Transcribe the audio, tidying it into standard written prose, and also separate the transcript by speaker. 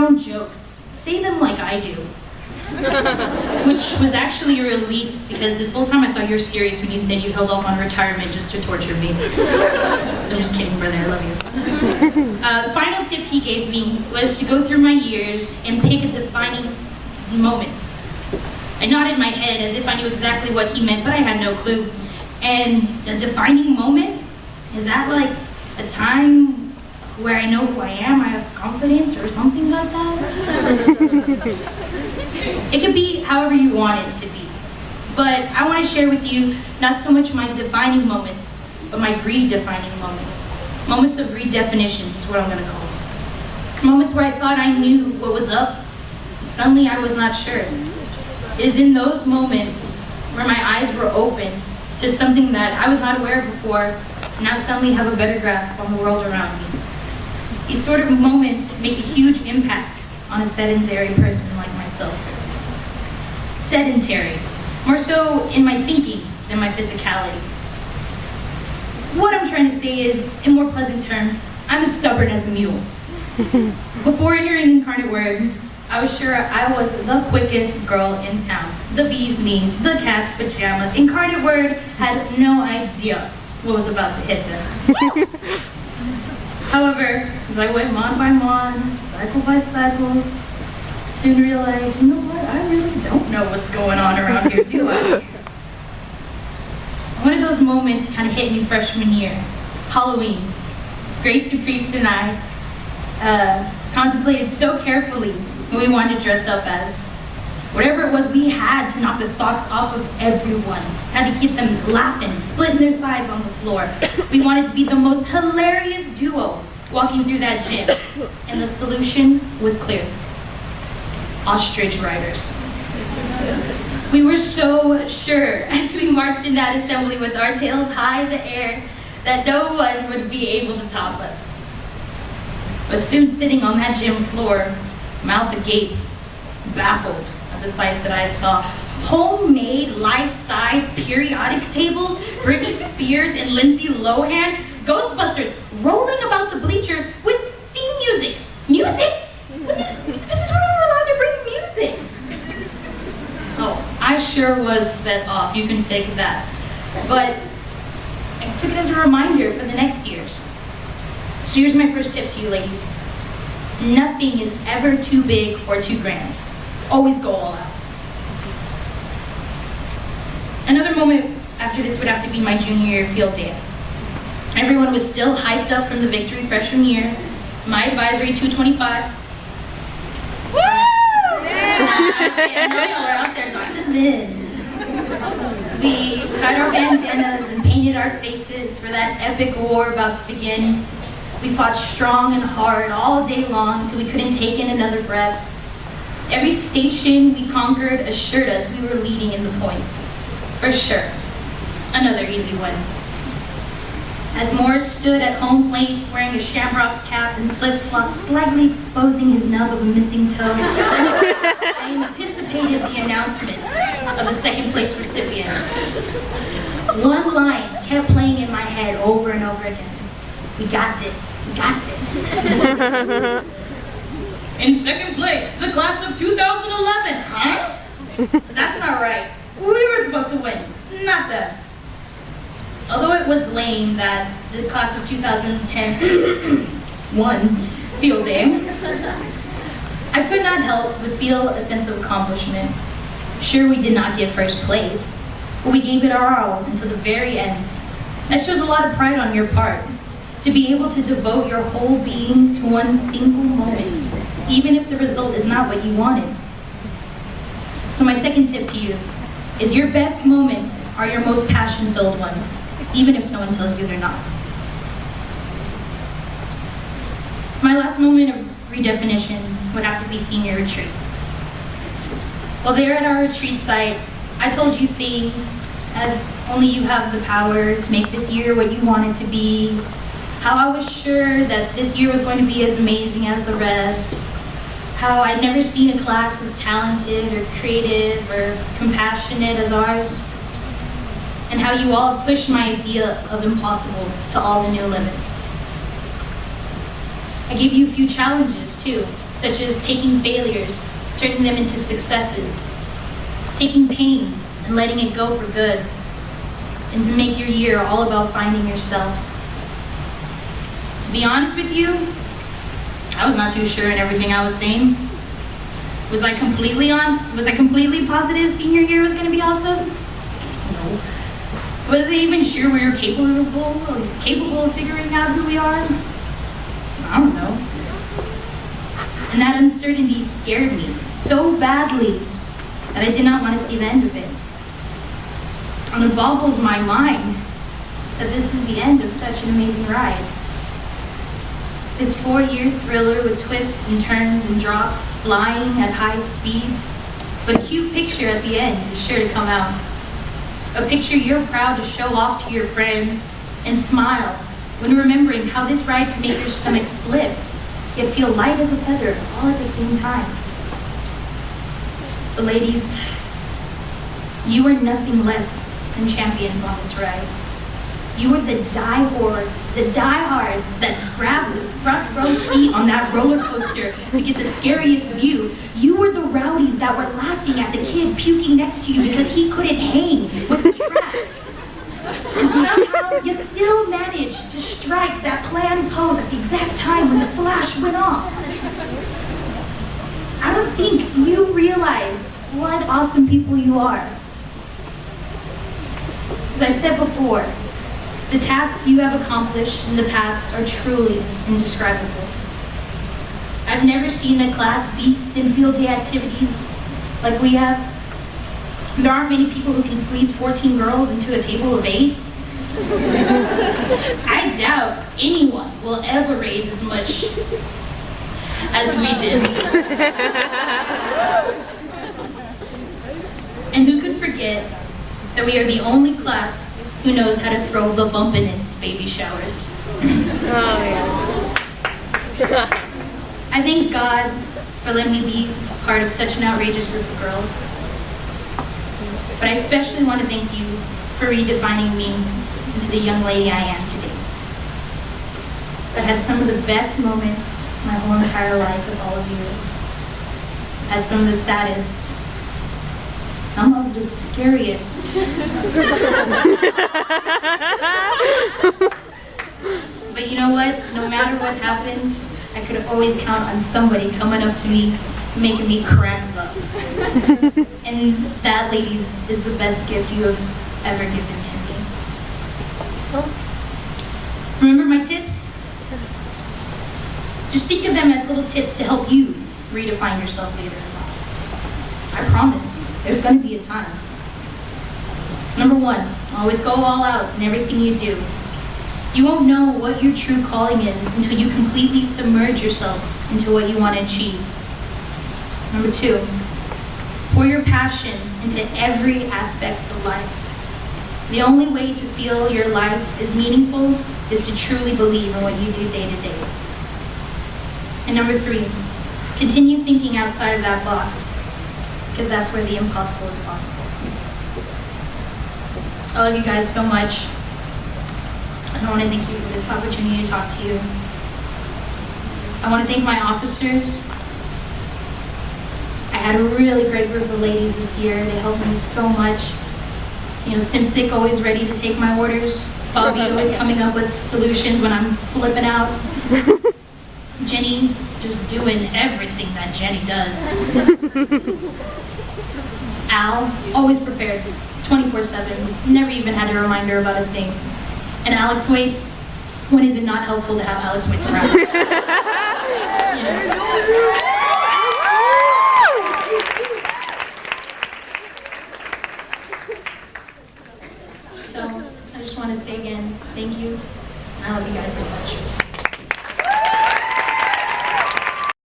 Speaker 1: own jokes. Say them like I do. Which was actually a relief because this whole time I thought you were serious when you said you held off on retirement just to torture me. I'm just kidding, brother, I love you. The final tip he gave me was to go through my years and pick a defining moment. I nodded my head as if I knew exactly what he meant, but I had no clue. And a defining moment? Is that like a time where I know who I am, I have confidence or something like that? It could be however you want it to be. But I want to share with you not so much my defining moments, but my redefining moments. Moments of redefinitions is what I'm going to call them. Moments where I thought I knew what was up, and suddenly I was not sure. It is in those moments where my eyes were open to something that I was not aware of before, and now suddenly have a better grasp on the world around me. These sort of moments make a huge impact on a sedentary person like myself. Sedentary, more so in my thinking than my physicality. What I'm trying to say is, in more pleasant terms, I'm as stubborn as a mule. Before entering Incarnate Word, I was sure I was the quickest girl in town. The bee's knees, the cat's pajamas. Incarnate Word had no idea what was about to hit them. However, as I went mon by mon, cycle by cycle, soon realized, you know what, I really don't know what's going on around here, do I? One of those moments kind of hit me freshman year, Halloween. Grace DePriest and I contemplated so carefully what we wanted to dress up as. Whatever it was, we had to knock the socks off of everyone. Had to keep them laughing, splitting their sides on the floor. We wanted to be the most hilarious duo walking through that gym. And the solution was clear. Ostrich riders. We were so sure as we marched in that assembly with our tails high in the air that no one would be able to top us. But soon sitting on that gym floor, mouth agape, baffled at the sights that I saw. Homemade, life-size periodic tables, Britney Spears and Lindsay Lohan, Ghostbusters rolling about the bleachers with theme music. Music? This is where we're allowed to bring music. Oh, I sure was set off, you can take that. But I took it as a reminder for the next years. So here's my first tip to you ladies. Nothing is ever too big or too grand. Always go all out. Another moment after this would have to be my junior year field day. Everyone was still hyped up from the victory freshman year. My advisory 225. Woo! I know y'all are out there, Dr. Lynn. We tied our bandanas and painted our faces for that epic war about to begin. We fought strong and hard all day long till we couldn't take in another breath. Every station we conquered assured us we were leading in the points. For sure. Another easy one. As Morris stood at home plate wearing a shamrock cap and flip-flops, slightly exposing his nub of a missing toe, I anticipated the announcement of the second place recipient. One line kept playing in my head over and over again. We got this, we got this. In second place, the class of 2011, huh? That's not right. We were supposed to win, not them. Although it was lame that the class of 2010 won field day, I could not help but feel a sense of accomplishment. Sure, we did not get first place, but we gave it our all until the very end. That shows a lot of pride on your part, to be able to devote your whole being to one single moment, even if the result is not what you wanted. So my second tip to you is your best moments are your most passion-filled ones, even if someone tells you they're not. My last moment of redefinition would have to be senior retreat. While there at our retreat site, I told you things as only you have the power to make this year what you want it to be, how I was sure that this year was going to be as amazing as the rest, how I'd never seen a class as talented or creative or compassionate as ours, and how you all pushed my idea of impossible to all the new limits. I gave you a few challenges too, such as taking failures, turning them into successes, taking pain and letting it go for good, and to make your year all about finding yourself. To be honest with you, I was not too sure in everything I was saying. Was I completely positive senior year was gonna be awesome? No. Was I even sure we were capable of figuring out who we are? I don't know. And that uncertainty scared me so badly that I did not want to see the end of it. And it boggles my mind that this is the end of such an amazing ride. This 4-year thriller with twists and turns and drops, flying at high speeds, but a cute picture at the end is sure to come out. A picture you're proud to show off to your friends and smile when remembering how this ride can make your stomach flip, yet feel light as a feather all at the same time. But ladies, you are nothing less than champions on this ride. You are the diehards that grab the front row seat on that roller coaster to get the scariest view. You were the rowdies that were laughing at the kid puking next to you because he couldn't hang with the track. And somehow you still managed to strike that planned pose at the exact time when the flash went off. I don't think you realize what awesome people you are. As I've said before, the tasks you have accomplished in the past are truly indescribable. I've never seen a class beast in field day activities like we have. There aren't many people who can squeeze 14 girls into a table of 8. I doubt anyone will ever raise as much as we did. And who could forget that we are the only class who knows how to throw the bumpinest baby showers.
Speaker 2: Oh, yeah.
Speaker 1: I thank God for letting me be part of such an outrageous group of girls. But I especially want to thank you for redefining me into the young lady I am today. I've had some of the best moments my whole entire life with all of you. I've had some of the saddest, some of the scariest. But you know what? No matter what happened, I could always count on somebody coming up to me, making me crack up. And that, ladies, is the best gift you have ever given to me. Remember my tips? Just think of them as little tips to help you redefine yourself later in life. I promise, there's going to be a time. Number 1, always go all out in everything you do. You won't know what your true calling is until you completely submerge yourself into what you want to achieve. Number 2, pour your passion into every aspect of life. The only way to feel your life is meaningful is to truly believe in what you do day to day. And number 3, continue thinking outside of that box, because that's where the impossible is possible. I love you guys so much. And I want to thank you for this opportunity to talk to you. I want to thank my officers. I had a really great group of ladies this year. They helped me so much. You know, Simsic always ready to take my orders. Bobby always coming up with solutions when I'm flipping out. Jenny just doing everything that Jenny does. Al, always prepared, 24/7, never even had a reminder about a thing. And Alex Waits, when is it not helpful to have Alex Waits around? So, I just want to say again, thank you, and I love you guys so much.